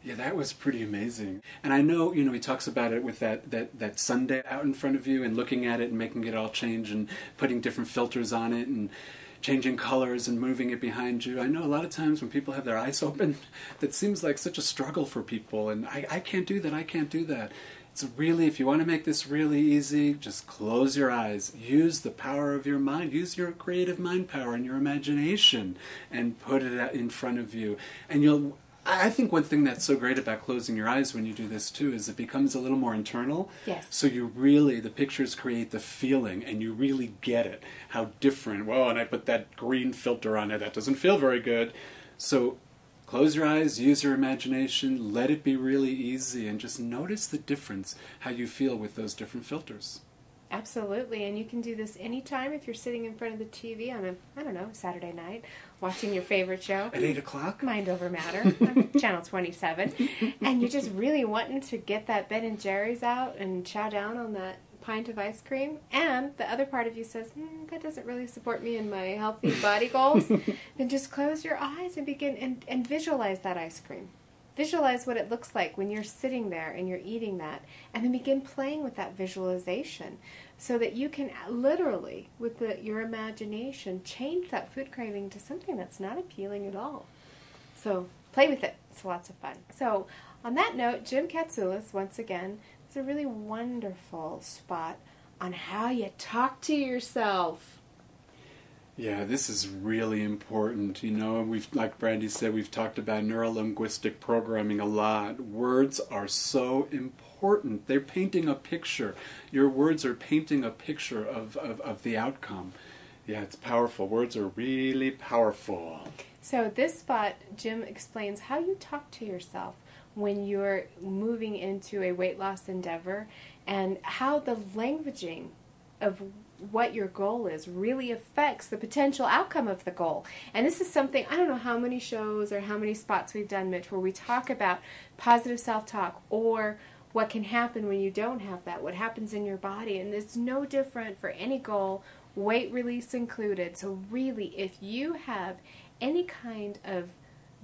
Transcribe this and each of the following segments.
Yeah, that was pretty amazing. And I know, he talks about it with that sundae out in front of you and looking at it and making it all change and putting different filters on it and changing colors and moving it behind you. I know a lot of times when people have their eyes open, that seems like such a struggle for people. And I can't do that, I can't do that. It's really, if you want to make this really easy, just close your eyes. Use the power of your mind. Use your creative mind power and your imagination and put it out in front of you. And I think one thing that's so great about closing your eyes when you do this too is it becomes a little more internal. Yes. So the pictures create the feeling and you really get it. How different. Whoa, and I put that green filter on it. That doesn't feel very good. So close your eyes, use your imagination, let it be really easy, and just notice the difference, how you feel with those different filters. Absolutely, and you can do this anytime if you're sitting in front of the TV on Saturday night, watching your favorite show. At 8 o'clock? Mind Over Matter, on Channel 27. And you're just really wanting to get that Ben & Jerry's out and chow down on that pint of ice cream, and the other part of you says, that doesn't really support me in my healthy body goals, then just close your eyes and begin and visualize that ice cream. Visualize what it looks like when you're sitting there and you're eating that, and then begin playing with that visualization so that you can literally, with your imagination, change that food craving to something that's not appealing at all. So play with it. It's lots of fun. So on that note, Jim Katsoulis, once again, it's a really wonderful spot on how you talk to yourself. Yeah, this is really important. Like Brandy said, we've talked about neuro-linguistic programming a lot. Words are so important. They're painting a picture. Your words are painting a picture of the outcome. Yeah, it's powerful. Words are really powerful. So this spot, Jim explains how you talk to yourself when you're moving into a weight loss endeavor, and how the languaging of what your goal is really affects the potential outcome of the goal. And this is something, I don't know how many shows or how many spots we've done, Mitch, where we talk about positive self-talk or what can happen when you don't have that, what happens in your body. And it's no different for any goal, weight release included. So really, if you have any kind of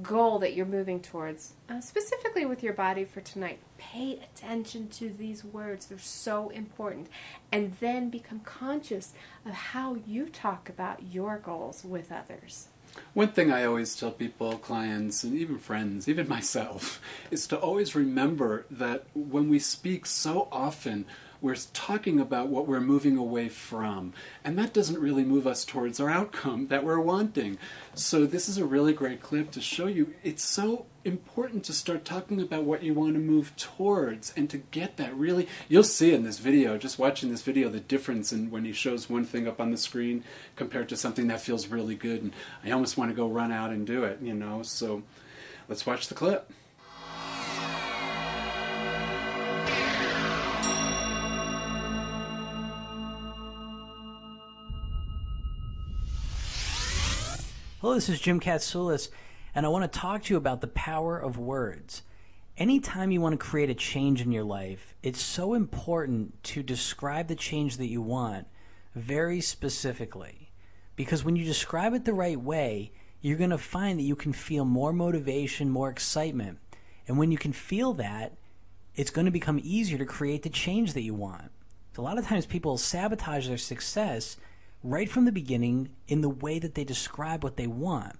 goal that you're moving towards, specifically with your body for tonight, pay attention to these words. They're so important. And then become conscious of how you talk about your goals with others. One thing I always tell people, clients, and even friends, even myself, is to always remember that when we speak so often, we're talking about what we're moving away from. And that doesn't really move us towards our outcome that we're wanting. So this is a really great clip to show you it's so important to start talking about what you want to move towards and to get that really. You'll see in this video, just watching this video, the difference in when he shows one thing up on the screen compared to something that feels really good. And I almost want to go run out and do it, So let's watch the clip. Hello, this is Jim Katsoulis, and I want to talk to you about the power of words. Anytime you want to create a change in your life, it's so important to describe the change that you want very specifically. Because when you describe it the right way, you're going to find that you can feel more motivation, more excitement. And when you can feel that, it's going to become easier to create the change that you want. A lot of times people sabotage their success right from the beginning in the way that they describe what they want.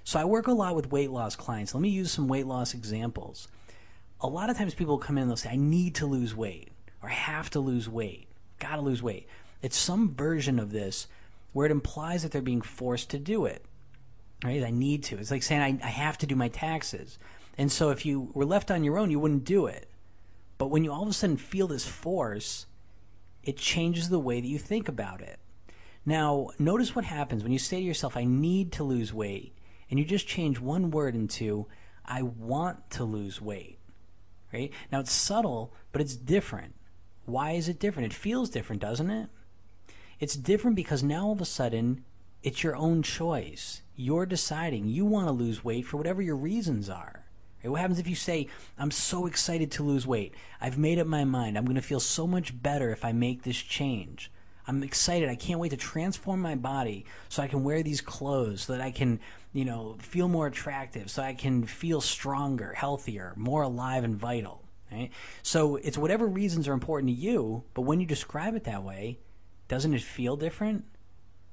So I work a lot with weight loss clients. Let me use some weight loss examples. A lot of times people come in and they'll say, I need to lose weight, or I have to lose weight, gotta lose weight. It's some version of this where it implies that they're being forced to do it. Right? I need to. It's like saying I have to do my taxes. And so if you were left on your own, you wouldn't do it. But when you all of a sudden feel this force, it changes the way that you think about it. Now, notice what happens when you say to yourself, I need to lose weight, and you just change one word into, I want to lose weight. Right? Now, it's subtle, but it's different. Why is it different? It feels different, doesn't it? It's different because now all of a sudden, it's your own choice. You're deciding. You want to lose weight for whatever your reasons are. Right? What happens if you say, I'm so excited to lose weight. I've made up my mind. I'm going to feel so much better if I make this change. I'm excited. I can't wait to transform my body so I can wear these clothes, so that I can, feel more attractive, so I can feel stronger, healthier, more alive and vital. Right? So it's whatever reasons are important to you, but when you describe it that way, doesn't it feel different?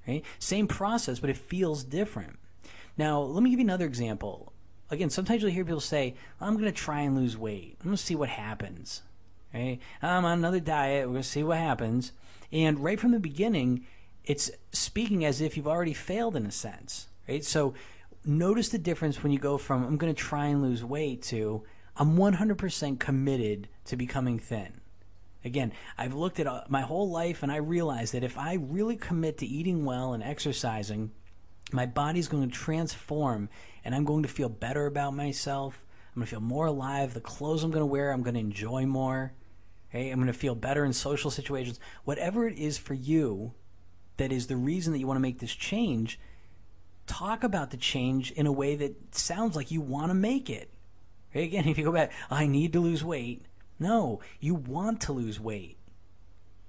Right? Same process, but it feels different. Now, let me give you another example. Again, sometimes you'll hear people say, I'm going to try and lose weight. I'm going to see what happens. Right? I'm on another diet. We're going to see what happens. And right from the beginning, it's speaking as if you've already failed in a sense. Right? So notice the difference when you go from, I'm going to try and lose weight to, I'm 100% committed to becoming thin. Again, I've looked at my whole life and I realized that if I really commit to eating well and exercising, my body's going to transform and I'm going to feel better about myself. I'm going to feel more alive. The clothes I'm going to wear, I'm going to enjoy more. Okay? I'm going to feel better in social situations. Whatever it is for you that is the reason that you want to make this change, talk about the change in a way that sounds like you want to make it. Okay? Again, if you go back, I need to lose weight. No, you want to lose weight.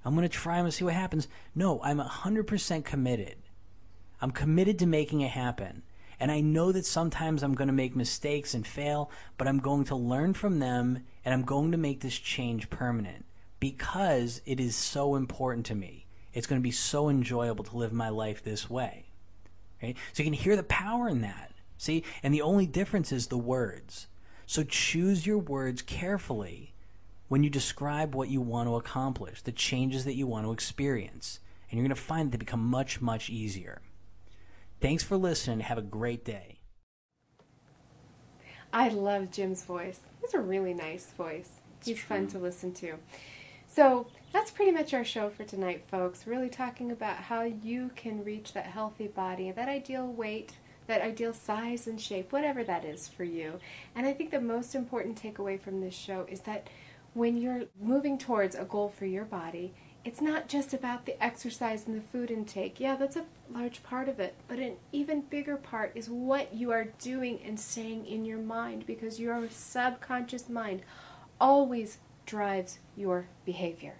I'm going to try, I'm going to see what happens. No, I'm 100% committed. I'm committed to making it happen. And I know that sometimes I'm going to make mistakes and fail, but I'm going to learn from them and I'm going to make this change permanent because it is so important to me. It's going to be so enjoyable to live my life this way. Right? So you can hear the power in that. See? And the only difference is the words. So choose your words carefully when you describe what you want to accomplish, the changes that you want to experience. And you're going to find that they become much, much easier. Thanks for listening. Have a great day. I love Jim's voice. It's a really nice voice. He's fun to listen to. So that's pretty much our show for tonight, folks. Really talking about how you can reach that healthy body, that ideal weight, that ideal size and shape, whatever that is for you. And I think the most important takeaway from this show is that when you're moving towards a goal for your body, it's not just about the exercise and the food intake. Yeah, that's a large part of it. But an even bigger part is what you are doing and saying in your mind, because your subconscious mind always drives your behavior.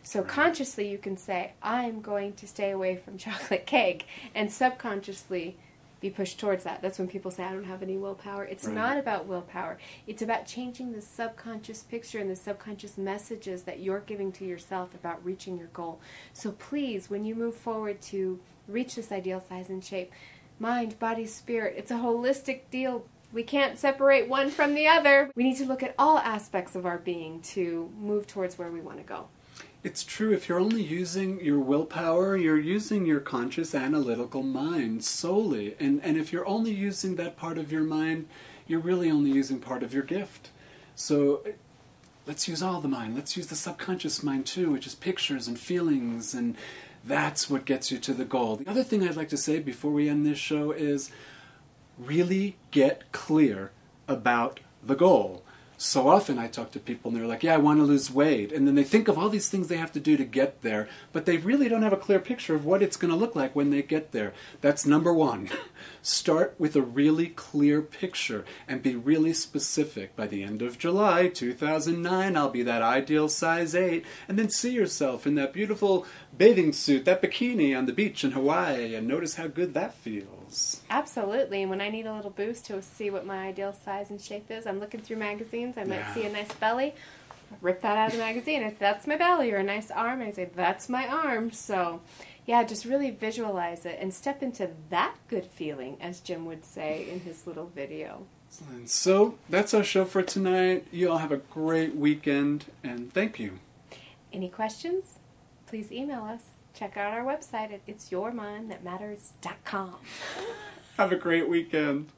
So consciously you can say, I'm going to stay away from chocolate cake, and subconsciously be pushed towards that. That's when people say, I don't have any willpower. It's not about willpower. It's about changing the subconscious picture and the subconscious messages that you're giving to yourself about reaching your goal. So please, when you move forward to reach this ideal size and shape, mind, body, spirit, it's a holistic deal. We can't separate one from the other. We need to look at all aspects of our being to move towards where we want to go. It's true. If you're only using your willpower, you're using your conscious analytical mind solely. And if you're only using that part of your mind, you're really only using part of your gift. So let's use all the mind. Let's use the subconscious mind too, which is pictures and feelings, and that's what gets you to the goal. The other thing I'd like to say before we end this show is really get clear about the goal. So often I talk to people and they're like, yeah, I want to lose weight. And then they think of all these things they have to do to get there, but they really don't have a clear picture of what it's going to look like when they get there. That's number one. Start with a really clear picture and be really specific. By the end of July 2009, I'll be that ideal size 8. And then see yourself in that beautiful bathing suit, that bikini on the beach in Hawaii, and notice how good that feels. Absolutely. And when I need a little boost to see what my ideal size and shape is, I'm looking through magazines. I might see a nice belly. Rip that out of the magazine. I say, that's my belly, or a nice arm. I say, that's my arm. So, yeah, just really visualize it and step into that good feeling, as Jim would say in his little video. Excellent. So, that's our show for tonight. You all have a great weekend, and thank you. Any questions? Please email us. Check out our website at itsyourmindthatmatters.com. Have a great weekend.